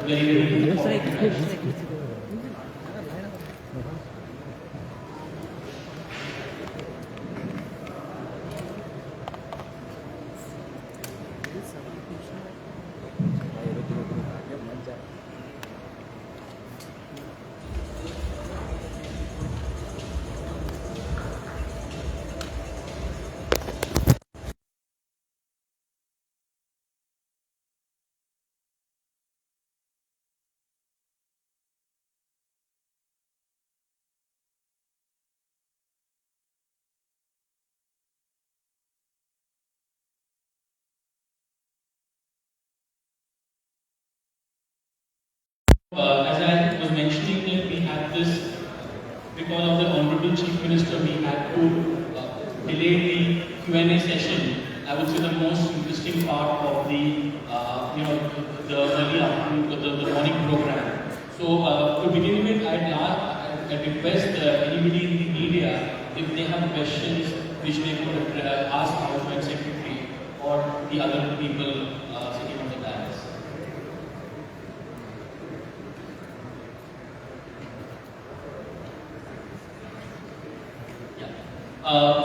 very important. As I was mentioning, that we had this, because of the Honorable Chief Minister, we had to delay the Q&A session. I would say the most interesting part of the, the early afternoon, the morning program. So to begin with, I'd request anybody in the media, if they have questions which they could ask our Joint Secretary or the other people sitting on the dais.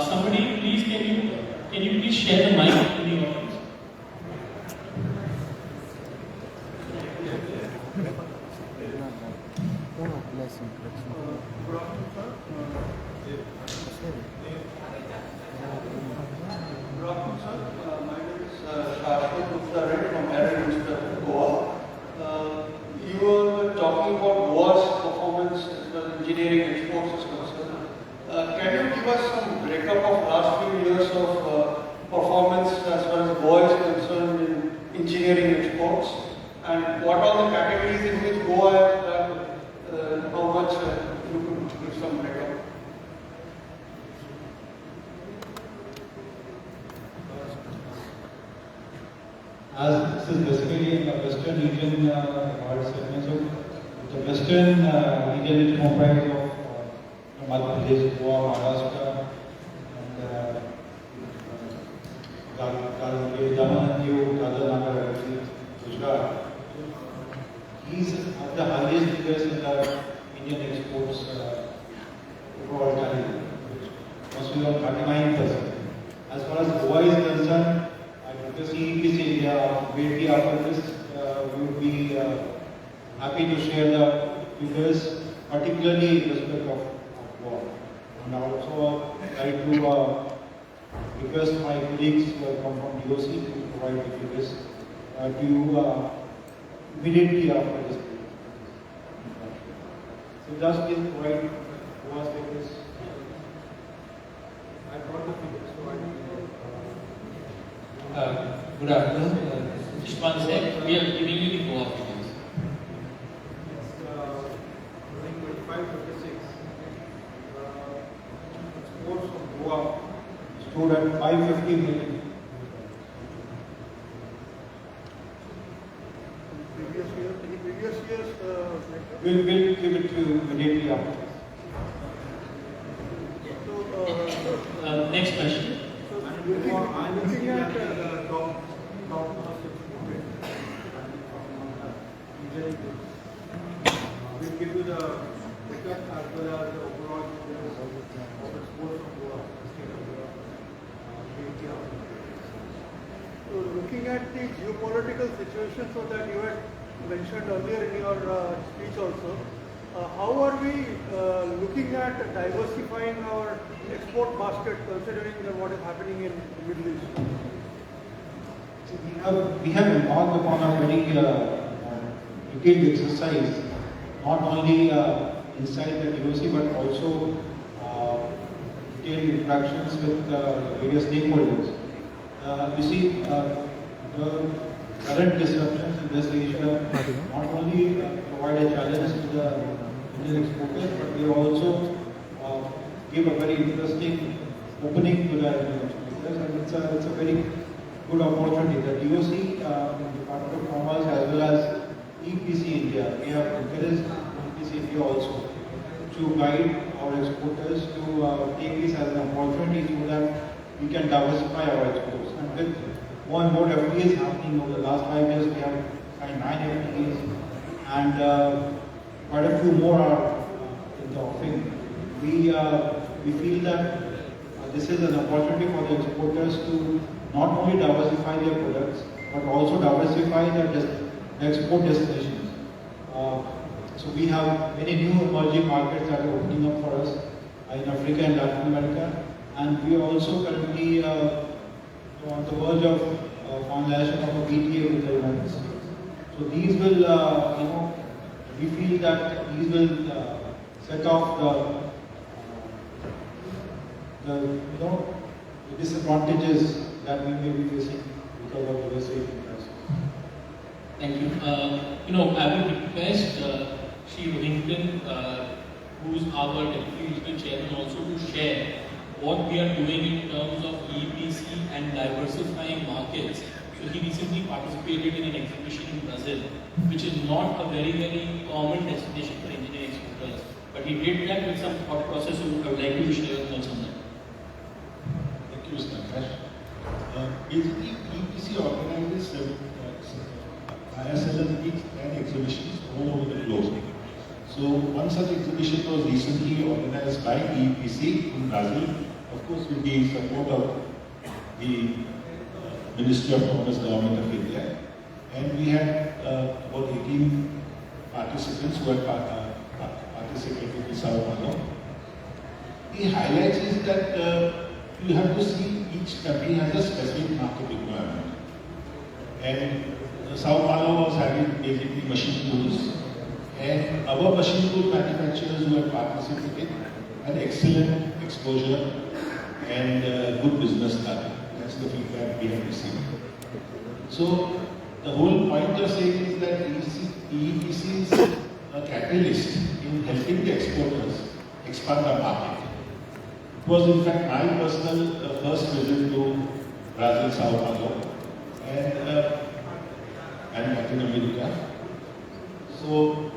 Somebody, please, can you please share the mic to the audience? You were talking about Goa's performance as well as engineering exports is concerned. Can you give us some breakup of last few years of performance as far as Goa is concerned in engineering exports, and what are the categories in which Goa has done? How much you could give some breakup? As this is basically in the western region, the western region is comprised of Madhya Pradesh, Goa, Maharashtra, and Dadar, Gujarat. These are the highest figures in the Indian exports overall tally, which must be around 39%. As far as Goa is concerned, because EPC India, maybe after this, we would be happy to share the figures, particularly in respect of Goa. And also, I like to request my colleagues who have come from DOC to provide the figures to you immediately after this. So just please provide Goa's figures. I brought the figures, so Good afternoon. Just one sec. We are giving you the Goa figures. It's 25-26. Exports from Goa stood at 550 million. Previous years, We'll give it to you immediately after this. So, Next question. I'm looking at top most exported. We'll give you the pickup as well as the overall of exports from Goa. So looking at the geopolitical situation, so that you had mentioned earlier in your speech also, how are we looking at diversifying our export basket considering what is happening in the Middle East? We have embarked upon a very detailed exercise, not only inside the DOC but also detailed interactions with various stakeholders. You see, the current disruptions in West Asia not only provide a challenge to the Indian exporters, but they also give a very interesting opening to the Indian exporters, and it's a very good opportunity. The DOC, Department of Commerce, as well as EPC India, we have encouraged EPC India also to guide our exporters to take this as an opportunity so that we can diversify our exports. And with more and more FTAs happening over the last 5 years, we have signed 9 FTAs, and quite a few more are in the offing. We feel that this is an opportunity for the exporters to not only diversify their products, but also diversify their export destinations. So we have many new emerging markets that are opening up for us in Africa and Latin America, and we are also currently on the verge of finalization of a BTA with the United States. So these will, we feel that these will set off the disadvantages that we may be facing because of the West Asian crisis. Thank you. I would request Shri Wellington, who is our Deputy Regional Chairman, also to share what we are doing in terms of EPC and diversifying markets. So he recently participated in an exhibition in Brazil, which is not a very, very common destination for engineering exporters. But he did that with some thought process, so I would like you to share your thoughts on that. Thank you, Mr. Akash. Basically, EPC organizes ISLM meets and exhibitions all over the globe. So one such exhibition was recently organized by EPC in Brazil, of course with the support of the Ministry of Commerce Government of India. And we had about 18 participants who had participated in Sao Paulo. The highlights is that you have to see each country has a specific market requirement. And Sao Paulo was having basically machine tools, and our machine tool manufacturers who have participated had excellent exposure and good business done. That's the feedback we have received. So the whole point of saying is that EEPC is a catalyst in helping the exporters expand our market. It was in fact my personal first visit to Brazil, Sao Paulo, and Latin America. So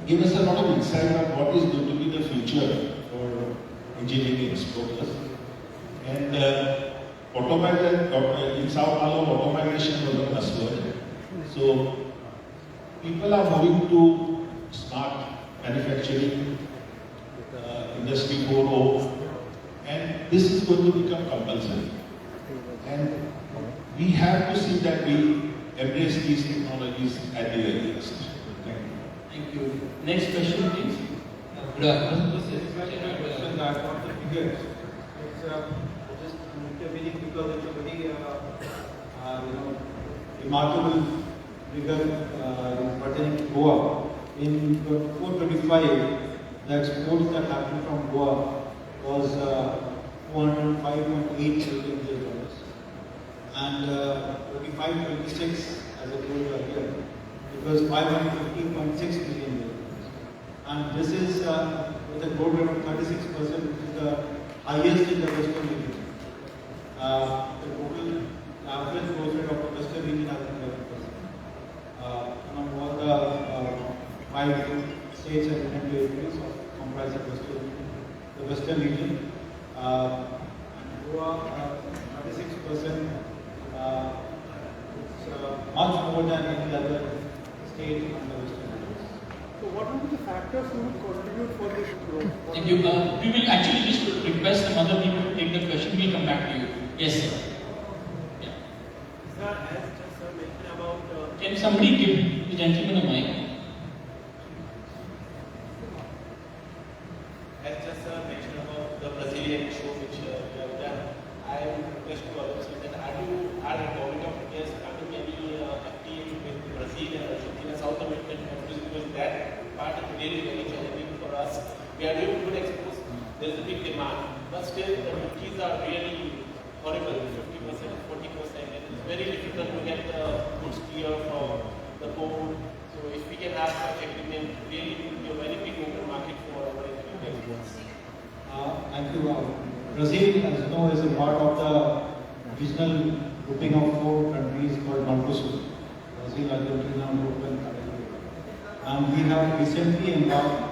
give us a lot of insight on what is going to be the future for engineering exporters. And in Sao Paulo, automation was a buzzword. So people are moving to smart manufacturing, Industry 4.0, and this is going to become compulsory. And we have to see that we embrace these technologies at the earliest. Thank you. Next question, please. Good afternoon. This is a question that on the figures. It's just intervening because it's a very remarkable figure pertaining to Goa. In 425, the exports that happened from Goa was $405.8 million. And 25-26, as I told you earlier, it was $550.6 million. And this is with a growth rate of 36%, which is the highest in the Western region. The total average growth rate of the Western region has been 11%. Among all the 5 states and union territories comprising the Western region, and Goa 36%. It's much more than any other state in the Western region. So what will be the factors who will contribute for this growth? Thank you. We will actually just request some other people to take the question. We'll come back to you. Yes, sir. Yeah. Sir, as just sir mentioned about... Can somebody give the gentleman a mic? As just mentioned about the Brazilian show which you have done, I would request to others that are the government of India starting any FTA with Brazil and Argentina, South American countries, because that part is really very challenging for us. We are doing good exports, there is a big demand, but still the duties are really horrible, 50%, 40%, and it's very difficult to get the goods clear from the port. So if we can have such agreement, really it will be a very big open market for our exports. Thank you. Brazil, as you know, is a part of the regional grouping of 4 countries called Mercosur. Brazil, Argentina, Uruguay, and Paraguay. And we have recently embarked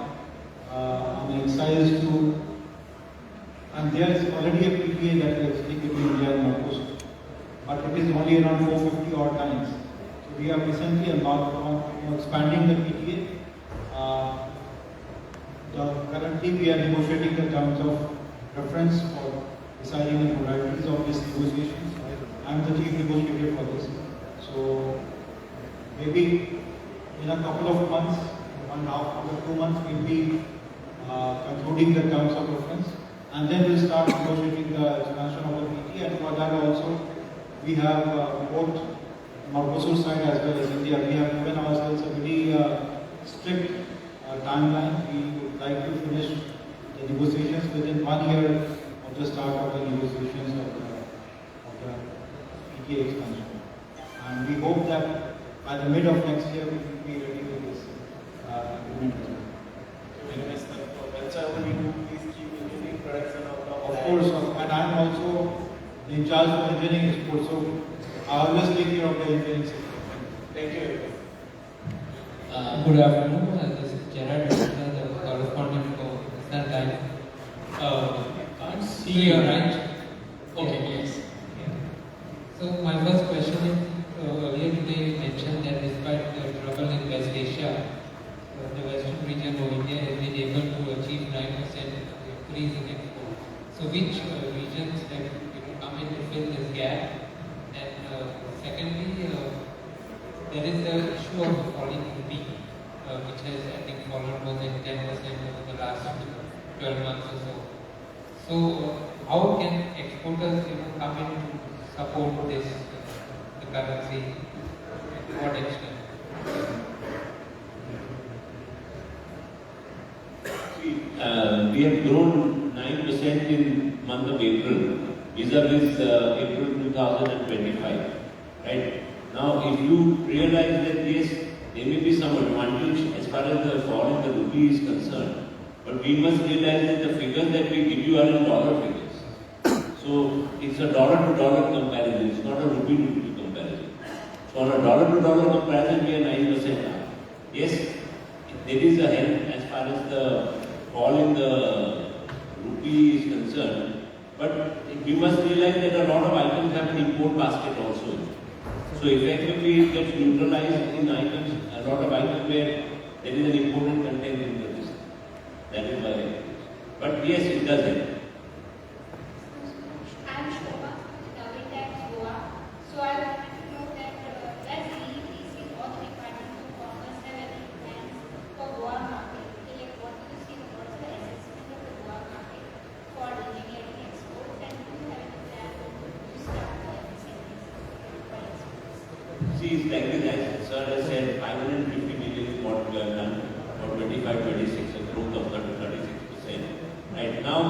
on an exercise to, and there is already a PPA that is between India and Mercosur, but it is only around 450 odd lines. So we have recently embarked on expanding the PTA. Currently we are negotiating the terms of reference for deciding the modalities of these negotiations. I am the chief negotiator for this. So maybe in a couple of months, 1.5 to 2 months, we'll be concluding the terms of reference, and then we'll start negotiating the expansion of the PTA. And for that also, we have both Mercosur side as well as India. We have given ourselves a very strict timeline. We would like to finish the negotiations within 1 year of the start of the negotiations of the PTA expansion. And we hope that by the mid of next year we will be ready with this agreement. Of course, and I am also in charge of engineering exports, so I always take care of the engineering sector. Thank you. Good afternoon, this is Gerard, the correspondent for Sun Times. Can't So see you are right. Okay, yes. So my first question is, earlier today you mentioned that despite the trouble in West Asia, the western region of India has been able to achieve 9% increase in export. So which regions have come in to fill this gap? And secondly, there is the issue of the falling rupee, which has I think fallen more than 10% over the last 12 months or so. So how can exporters come in to support this, the currency, to what extent? We have grown 9% in month of April, vis-a-vis April 2025. Right? Now, if you realize that yes, there may be some advantage as far as the fall in the rupee is concerned, but we must realize that the figures that we give you are in dollar figures. So it's a dollar to dollar comparison, it's not a rupee to rupee comparison. So on a dollar to dollar comparison, we are 9% now. Yes, there is a help as far as the fall in the rupee is concerned, but we must realize that a lot of items have an import basket also. So effectively it gets neutralized in items, a lot of items where there is an important content in the list. That is why. But yes, it does help. I'm Shobha, Double Tax Goa. So I wanted to know that does EEPC or the Department of Commerce have any plans for Goa market? Like what do you see, what's the assessment of the Goa market for engineering exports, and do you have any plan to start the incentives for exports? See, it's like this, as Sir has said, 550 million is what we have done for 25-26, a growth of 30-36%. Right now,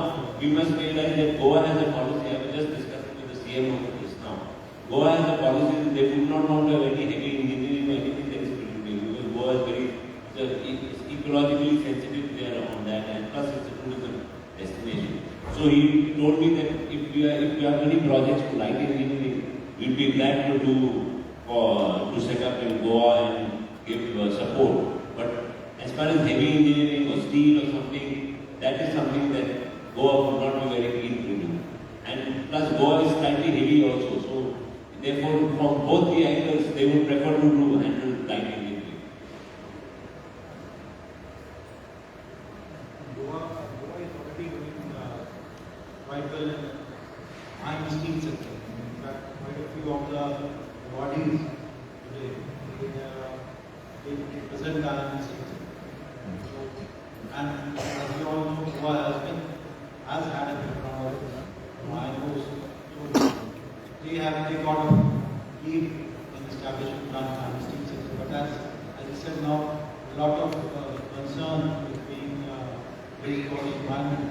we must realize that Goa has a policy. I was just discussing with the CM of this now. Goa has a policy that they would not want to have any heavy engineering or anything that is producing, because Goa is very it's ecologically sensitive there on that, and plus it's a tourism destination. So he told me that if we have any projects for light engineering, we'll be glad to do to set up in Goa and give support. But as far as heavy engineering or steel or something, that is something that Goa would not be very keen to do. And plus Goa is slightly heavy also. So therefore from both the angles they would prefer to handle light engineering. Goa is already doing quite well in iron steel sector. In fact, quite a few of the bodies today they present the iron steel sector. And as we all know, Goa has had a background of iron ore. So they got a lead in establishing iron steel sector. But as I said now, a lot of concern with being raised for the environment,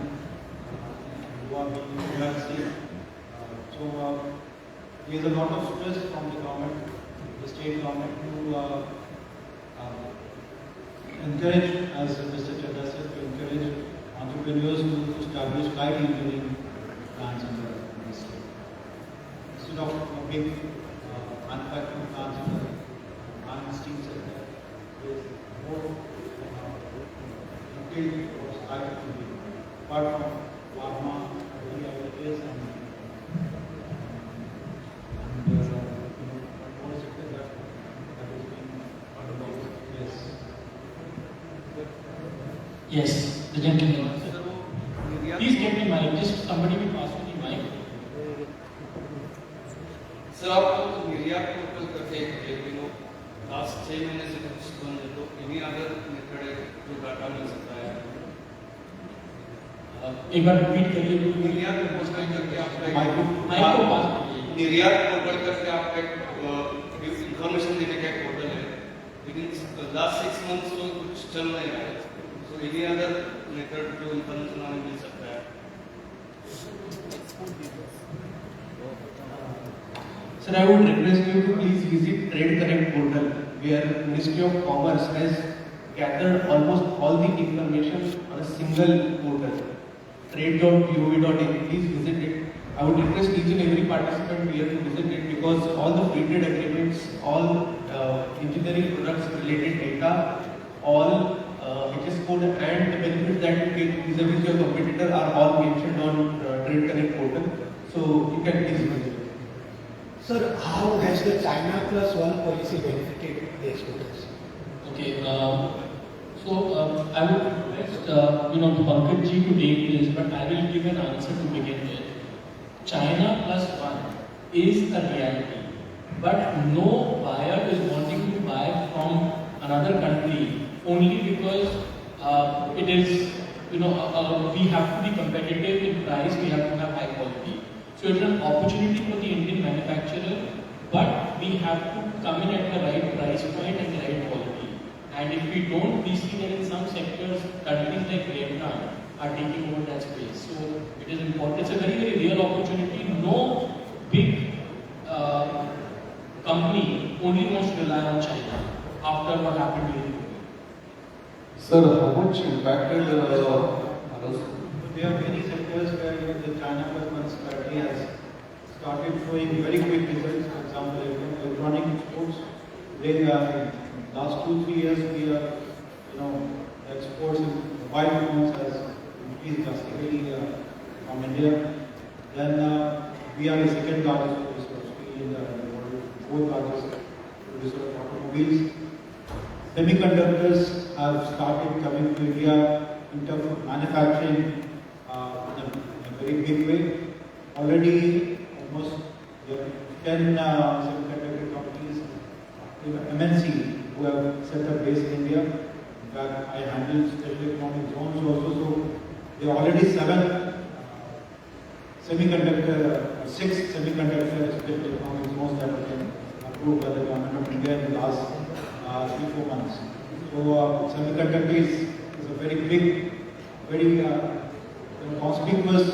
Goa being a United States. So there is a lot of stress from the government, the state government, to encourage, as Mr. Chadha said, to encourage entrepreneurs to establish light engineering plants in the state. Instead of big manufacturing plants in the iron steel sector, there is more detailed towards light engineering. Apart from pharma, many other areas, and more sector that is being underdeveloped. Yes, the gentleman. Please get me mic. Just somebody will pass me the mic. Sir आपको निर्यात portal करके last 6 महीने से कुछ बंद है, तो इन्हीं अदर मेथड है जो डाटा मिल सकता है? एक बार रिपीट करिए। निर्यात पोर्टल करके आपका निर्यात पोर्टल करके आपका इंफॉर्मेशन देने का एक पोर्टल है, लेकिन लास्ट 6 मंथ्स तो कुछ चल नहीं रहा है, तो इन्हीं अदर मेथड जो इंफॉर्मेशन हमें मिल सकता है? Sir, I would request you to please visit Trade Connect portal, where Ministry of Commerce has gathered almost all the information on a single portal, trade.gov.in. Please visit it. I would request each and every participant here to visit it, because all the free trade agreements, all engineering products related data, all HS code and the benefits that you get vis-a-vis your competitor are all mentioned on Trade Connect portal. So you can please visit it. Sir, how has the China Plus One policy benefited the exporters? Okay, so I would request Pankaj ji to take this, but I will give an answer to begin with. China Plus One is a reality, but no buyer is wanting to buy from another country only because it is, we have to be competitive in price, we have to have high quality. So it's an opportunity for the Indian manufacturer, but we have to come in at the right price point and the right quality. And if we don't, we see that in some sectors, countries like Vietnam are taking over that space. So it is important. It's a very, very real opportunity. No big company only wants to rely on China after what happened during COVID. Sir, how much impacted There are many sectors where the China Plus One strategy has started showing very quick results. For example, electronic exports. Last 2-3 years, we are, exports in mobile phones has increased drastically from India. Then we are the second largest producer in the world, fourth largest producer of automobiles. Semiconductors have started coming to India in terms of manufacturing. In a very big way. Already almost 10 semiconductor companies, MNC, who have set up base in India. In fact, I handle special economic zones also. So there are already 6 semiconductor special economic zones that have been approved by the government of India in the last 3-4 months. So semiconductor is a very big, very conspicuous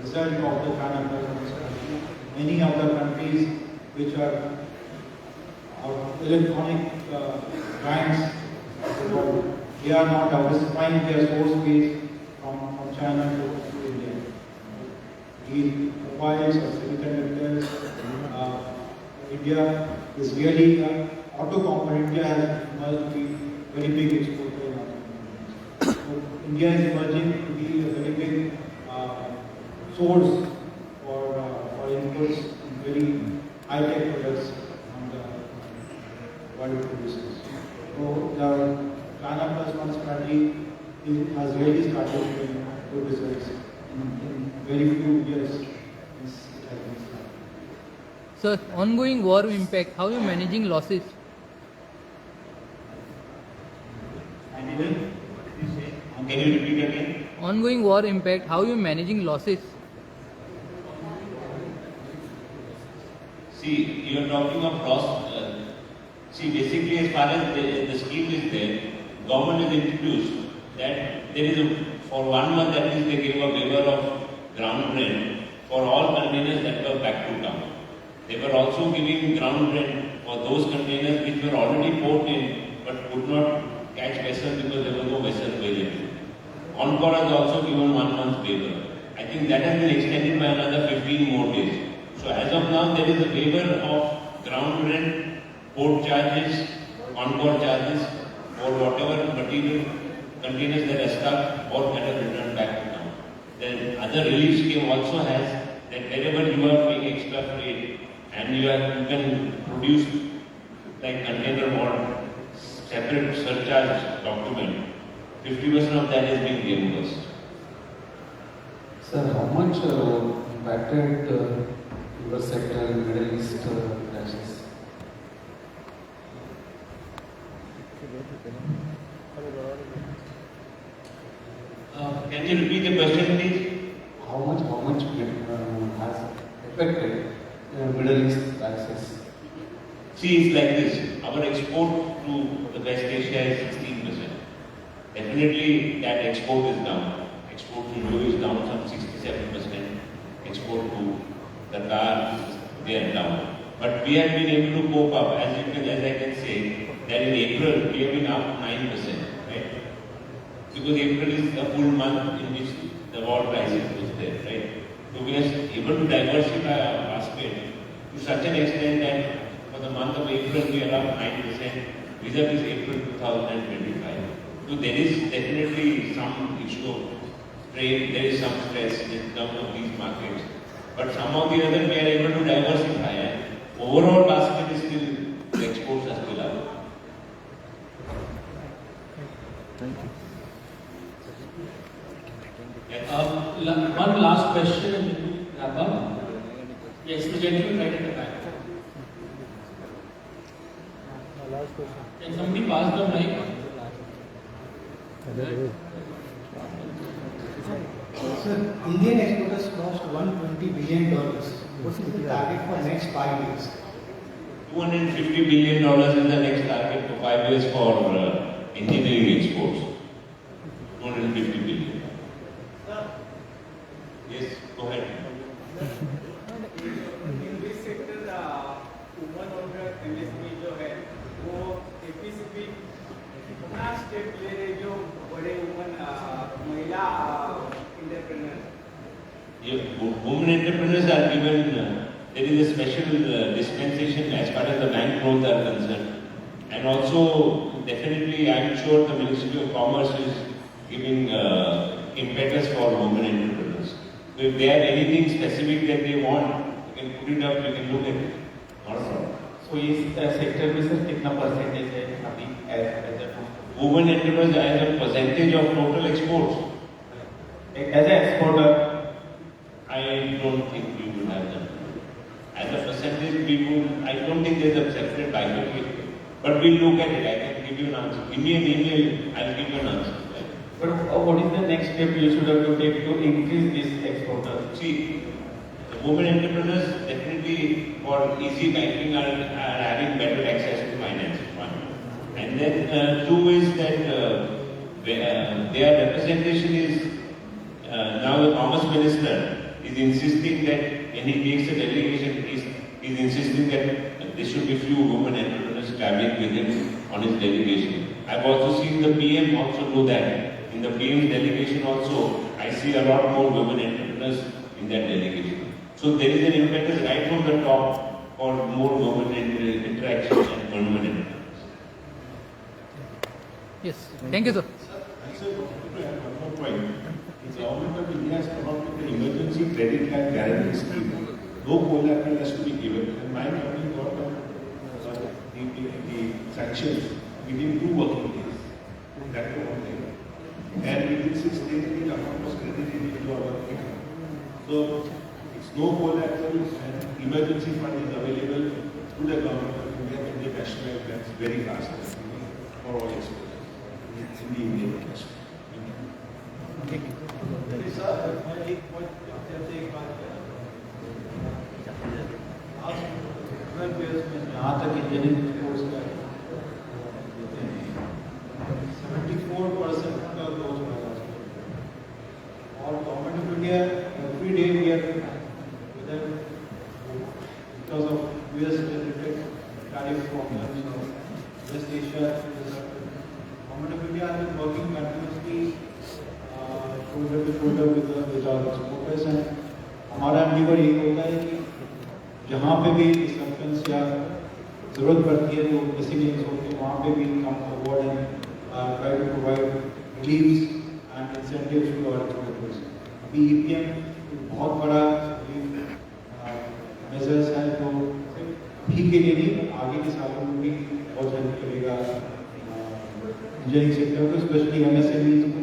result of the China Plus One strategy. Many other countries which are electronic giants of the world, they are now diversifying their source base from China to India. These mobiles or semiconductors, India is really auto component. India has emerged to be very big exporter in auto. So India is emerging to be a very big source for inputs in very high-tech products on the world producers. So the China Plus One strategy has really started showing good results in very few years. So, ongoing war impact, how are you managing losses? Can you repeat again? Ongoing war impact, how are you managing losses? See, you are talking of loss. See, basically, as far as the scheme is there, government has introduced that there is for 1 month at least they gave a waiver of ground rent for all containers that were back to town. They were also giving ground rent for those containers which were already port in but could not catch vessel because there was no vessel available. Encore has also given 1 month waiver. I think that has been extended by another 15 more days. So as of now, there is a waiver of ground rent, port charges, Encore charges for whatever material containers that are stuck or that are returned back to town. Then other relief scheme also has that wherever you are paying extra freight and you can produce like container or separate surcharge document 50% of that has been reimbursed. Sir, how much impacted your sector in Middle East crisis? Can you repeat the question, please? How much has affected Middle East crisis? See, it's like this. Our export to the West Asia is 16%. Definitely, that export is down. Export to Euro is down some 67%. Export to Qatar, they are down. But we have been able to cope up, as I can say, that in April we have been up 9%, right? Because April is a full month in which the war crisis was there, right? So we are able to diversify our basket to such an extent that for the month of April we are up 9% vis-a-vis April 2025. So there is definitely some issue of trade, there is some stress in terms of these markets. But somehow the other we are able to diversify, and overall basket is still, the exports are still up. Thank you. One last question and then we wrap up. Yes, the gentleman right at the back. Last question. Can somebody pass the mic? Sir, Indian exporters crossed $120 billion. What's the target for next 5 years? $250 billion is the next target for 5 years for engineering exports. 250 billion. Yes, go ahead. In this sector, women और MSME जो है वो APCP कितना step ले रहे जो बड़े woman महिला entrepreneur? Women entrepreneurs are given, there is a special dispensation as far as the bank loans are concerned. And also, definitely, I am sure the Ministry of Commerce is giving impetus for women entrepreneurs. So if they have anything specific that they want, you can put it up, you can look at it. Not a problem. So इस sector में sir कितना percentage है अभी as Women entrepreneurs as a percentage of total exports? As a exporter? I don't think we would have them. As a percentage, we would, I don't think there's a separate bifurcation. But we'll look at it. I can give you an answer. Give me an email, I'll give you an answer. But what is the next step you should have to take to increase this exporter? See, the women entrepreneurs definitely for easy banking are having better access to finance. One. And then two is that their representation is, now the Commerce Minister is insisting that when he takes a delegation, he's insisting that there should be few women entrepreneurs traveling with him on his delegation. I've also seen the PM also do that. In the PM's delegation also, I see a lot more women entrepreneurs in that delegation. So there is an impetus right from the top for more women interactions and women entrepreneurs. Yes, thank you, sir. Sir, to add one more point. The government of India has come up with the emergency credit card guarantee scheme. No collateral has to be given. And my company got the sanctions within 2 working days. That was one thing. And within 6 days, the account was credited into our account. So, it's no collateral and emergency fund is available to the government of India when they nationalize banks very fast for all exporters. It's in the Indian interest. जहाँ तक engineering course का 74% का growth हुआ है और government of India every day we are because of US related tariff problems or West Asia, government of India has been working continuously shoulder to shoulder with our exporters and हमारा endeavor ये होता है कि जहाँ पे भी disruptions या जरूरत पड़ती है तो डिसीजंस होते हैं वहाँ पे भी come forward and try to provide reliefs and incentives to our exporters. अभी EPM बहुत बड़ा measures है तो अभी के लिए नहीं आगे के सालों में भी बहुत हेल्प करेगा इंजीनियरिंग सेक्टर को, स्पेशली MSMEs को।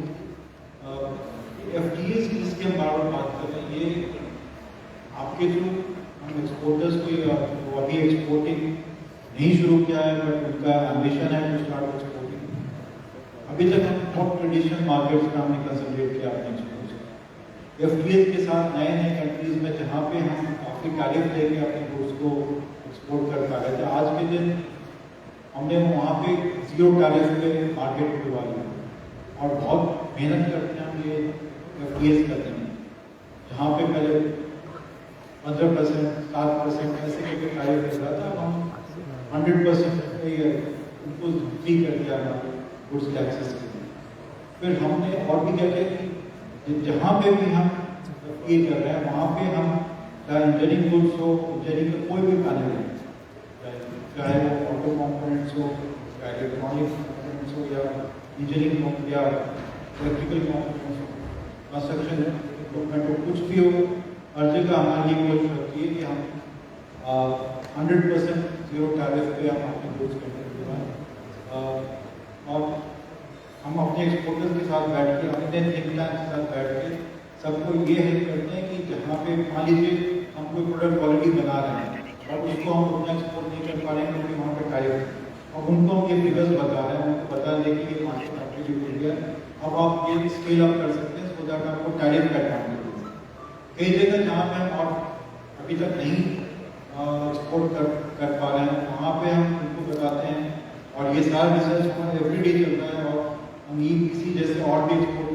FTAs की जिसकी हम बार बार बात कर रहे हैं, ये आपके जो हम एक्सपोर्टर्स को अभी एक्सपोर्टिंग नहीं शुरू किया है, बट उनका एम्बिशन है टू स्टार्ट एक्सपोर्टिंग। अभी तक हम बहुत ट्रेडिशनल मार्केट्स में हमने कंसंट्रेट किया अपने एक्सपोर्ट्स। FTAs के साथ नए नए कंट्रीज में जहाँ पे हम काफ़ी टैरिफ लेके अपने गुड्स को एक्सपोर्ट कर पा रहे थे, आज के दिन हमने वहाँ पे 0 टैरिफ पे मार्केट खुलवा लिया और बहुत मेहनत करते हैं हम ये FTAs करते हैं, जहाँ पे पहले 15%, 7% ऐसे करके टैरिफ लग रहा था, हम 100% उनको फ्री कर दिया हमारे गुड्स के एक्सेस के लिए। फिर हमने और भी क्या किया कि जहाँ पे भी हम FTA कर रहे हैं वहाँ पे हम इंजीनियरिंग गुड्स हो, इंजीनियरिंग का कोई भी पैनल है, चाहे वो ऑटो कंपोनेंट्स हो, चाहे इलेक्ट्रॉनिक कंपोनेंट्स हो, या इंजीनियरिंग या इलेक्ट्रिकल कंपोनेंट्स हो, कंस्ट्रक्शन इक्विपमेंट हो, कुछ भी हो, हर जगह हमारी ये कोशिश होती है कि हम 100% 0 टैरिफ पे हम अपने गुड्स करते हैं। और हम अपने एक्सपोर्टर्स के साथ बैठ के, अपने थिंक टैंक के साथ बैठ के सबको ये हेल्प करते हैं कि जहाँ पे मान लीजिए हम कोई प्रोडक्ट ऑलरेडी बना रहे हैं और उसको हम उतना एक्सपोर्ट नहीं कर पा रहे हैं क्योंकि वहाँ पे टैरिफ है, और उनको हम ये फिगर्स बता रहे हैं, उनको बता दें कि ये मार्केट आपके लिए खुल गया, अब आप ये स्केल अप कर सकते हैं सो दैट आपको टैरिफ का एडवांटेज हो। कई जगह जहाँ पे हम और अभी तक नहीं एक्सपोर्ट कर पा रहे हैं, वहाँ पे हम उनको बताते हैं, और ये सारा रिसर्च हमारा एवरीडे चल रहा है, और हम किसी जैसे और भी एक्सपोर्ट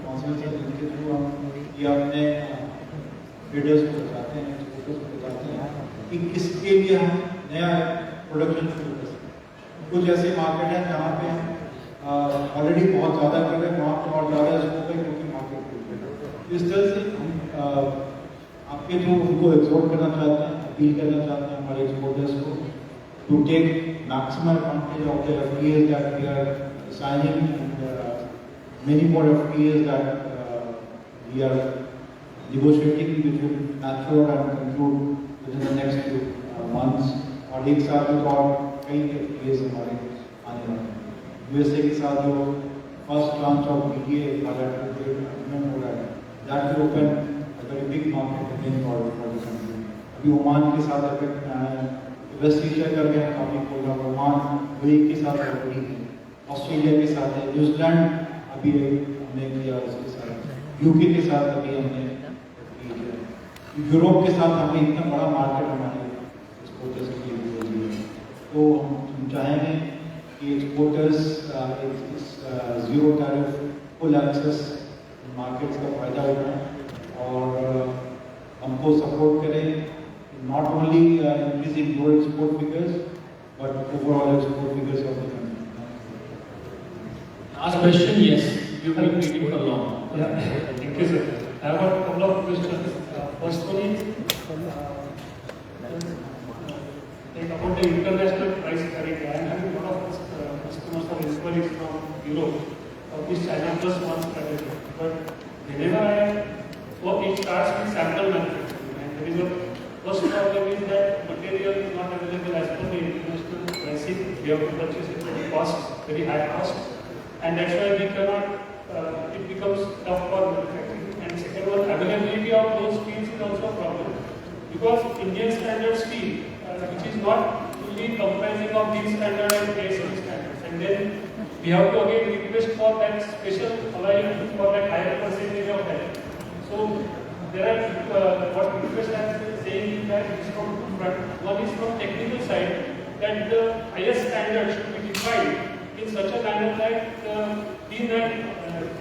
काउंसिल है जिनके थ्रू हम ये अपने ट्रेडर्स को बताते हैं, एक्सपोर्टर्स को बताते हैं कि किसके लिए हम नया प्रोडक्शन शुरू कर सकते हैं। कुछ ऐसे मार्केट हैं जहाँ पे हम ऑलरेडी बहुत ज़्यादा कर रहे हैं, वहाँ पर और ज़्यादा स्कोप है क्योंकि मार्केट खुल गया है। इस तरह से हम आपके थ्रू उनको एक्सपोर्ट करना चाहते हैं, अपील करना चाहते हैं हमारे एक्सपोर्टर्स को to take maximum advantage of the FTAs that we are signing, and many more FTAs that we are negotiating, which will mature and conclude within the next few months. और एक साथ में और कई FTAs हमारे आने वाले हैं। USA के साथ जो first tranche of BTA bilateral agreement हो रहा है, that will open a very big market again for the country. अभी ओमान के साथ इफेक्ट में आया है, वेस्ट एशिया का भी काफ़ी प्रोग्राम, ओमान UAE के साथ ऑलरेडी है, ऑस्ट्रेलिया के साथ है, न्यूजीलैंड अभी हमने किया, उसके साथ UK के साथ अभी हमने किया, यूरोप के साथ हमने इतना बड़ा मार्केट हमारे एक्सपोर्टर्स के लिए है। तो हम चाहेंगे कि एक्सपोर्टर्स इस 0 टैरिफ फुल एक्सेस मार्केट्स का फ़ायदा उठाएं और हमको सपोर्ट करें, not only increasing your export figures, but overall export figures of the country. Last question, yes. You've been waiting for long. Yeah, thank you, sir. I have a couple of questions. First one is about the international price parity. I am having a lot of customers or inquiries from Europe of this China plus one strategy. But whenever it starts with sample manufacturing, and there is a first problem is that material is not available as per the international pricing. We have to purchase it at a cost, very high cost, and that's why we cannot. It becomes tough for manufacturing. And second one, availability of those steels is also a problem because Indian standard steel, which is not fully comprising of these standard and ASME standards, and then we have to again request for that special alloy for that higher percentage of that. So there are what request I am saying is that is from two front. One is from technical side that the highest standard should be defined in such a manner that these and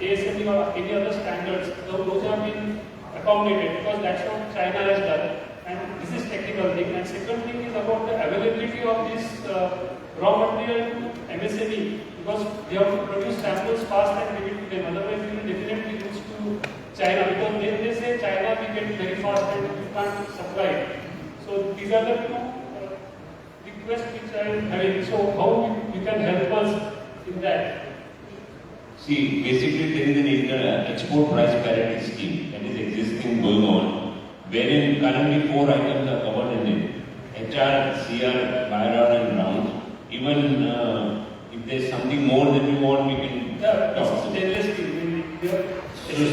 ASME or any other standards, those have been accommodated because that's what China has done. And this is technical thing. And second thing is about the availability of this raw material to MSME because they have to produce samples fast and give it to them. Otherwise, we will definitely lose to China because they say China we get very fast and we can't supply. So these are the two requests which I am having. So how you can help us in that? See, basically there is an export price parity scheme that is existing going on, wherein currently 4 items are covered in it: HR, CR, buyer and rounds. Even the there's something more that you want, we can Yeah, talk. stainless steel.